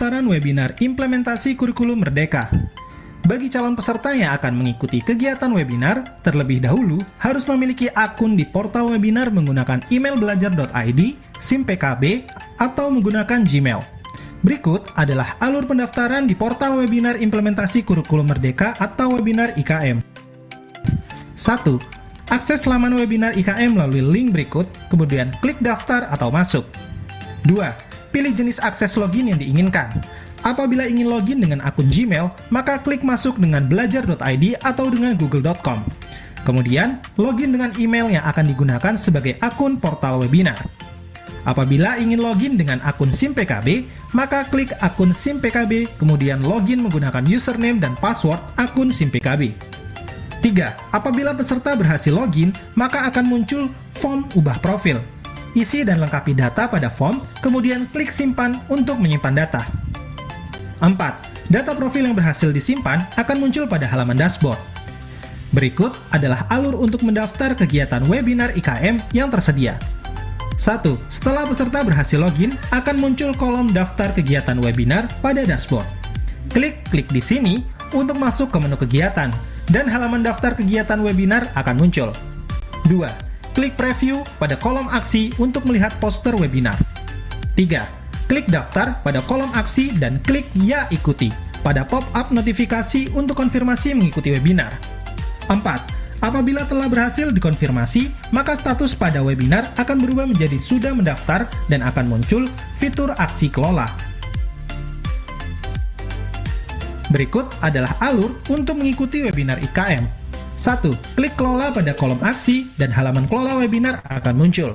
pendaftaran webinar implementasi kurikulum Merdeka. Bagi calon peserta yang akan mengikuti kegiatan webinar, terlebih dahulu harus memiliki akun di portal webinar menggunakan email belajar.id, SIM PKB, atau menggunakan Gmail. Berikut adalah alur pendaftaran di portal webinar implementasi kurikulum Merdeka atau webinar IKM. 1. Akses laman webinar IKM melalui link berikut, kemudian klik daftar atau masuk. 2. Pilih jenis akses login yang diinginkan. Apabila ingin login dengan akun Gmail, maka klik masuk dengan belajar.id atau dengan google.com. Kemudian, login dengan email yang akan digunakan sebagai akun portal webinar. Apabila ingin login dengan akun SIM PKB, maka klik akun SIM PKB, kemudian login menggunakan username dan password akun SIM PKB. 3. Apabila peserta berhasil login, maka akan muncul form ubah profil. Isi dan lengkapi data pada form, kemudian klik simpan untuk menyimpan data. 4. Data profil yang berhasil disimpan akan muncul pada halaman dashboard. Berikut adalah alur untuk mendaftar kegiatan webinar IKM yang tersedia. 1. Setelah peserta berhasil login, akan muncul kolom daftar kegiatan webinar pada dashboard. Klik di sini untuk masuk ke menu kegiatan, dan halaman daftar kegiatan webinar akan muncul. 2. Klik preview pada kolom aksi untuk melihat poster webinar. 3. Klik daftar pada kolom aksi dan klik ya ikuti pada pop-up notifikasi untuk konfirmasi mengikuti webinar. 4. Apabila telah berhasil dikonfirmasi, maka status pada webinar akan berubah menjadi sudah mendaftar dan akan muncul fitur aksi kelola. Berikut adalah alur untuk mengikuti webinar IKM. 1. Klik kelola pada kolom aksi dan halaman kelola webinar akan muncul.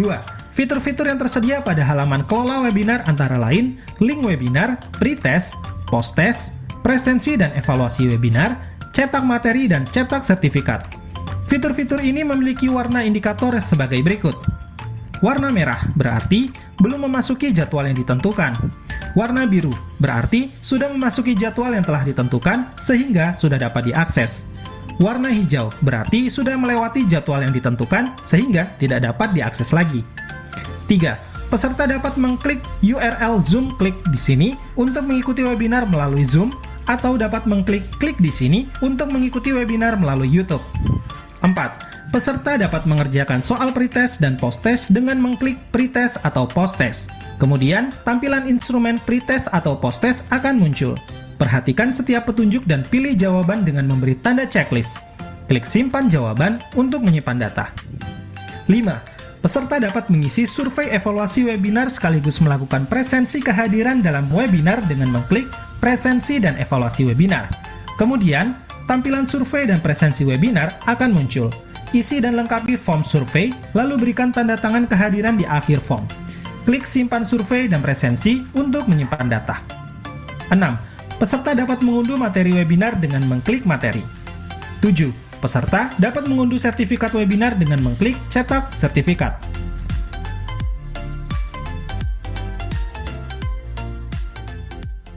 2. Fitur-fitur yang tersedia pada halaman kelola webinar antara lain link webinar, pretest, posttest, presensi dan evaluasi webinar, cetak materi dan cetak sertifikat. Fitur-fitur ini memiliki warna indikator sebagai berikut. Warna merah berarti belum memasuki jadwal yang ditentukan. Warna biru berarti sudah memasuki jadwal yang telah ditentukan sehingga sudah dapat diakses. Warna hijau berarti sudah melewati jadwal yang ditentukan sehingga tidak dapat diakses lagi. 3. Peserta dapat mengklik URL Zoom klik di sini untuk mengikuti webinar melalui Zoom atau dapat mengklik klik di sini untuk mengikuti webinar melalui YouTube. 4. Peserta dapat mengerjakan soal pretest dan posttest dengan mengklik pretest atau posttest. Kemudian, tampilan instrumen pretest atau posttest akan muncul. Perhatikan setiap petunjuk dan pilih jawaban dengan memberi tanda checklist. Klik simpan jawaban untuk menyimpan data. 5. Peserta dapat mengisi survei evaluasi webinar sekaligus melakukan presensi kehadiran dalam webinar dengan mengklik presensi dan evaluasi webinar. Kemudian, tampilan survei dan presensi webinar akan muncul. Isi dan lengkapi form survei, lalu berikan tanda tangan kehadiran di akhir form. Klik simpan survei dan presensi untuk menyimpan data. 6. Peserta dapat mengunduh materi webinar dengan mengklik materi. 7. Peserta dapat mengunduh sertifikat webinar dengan mengklik cetak sertifikat.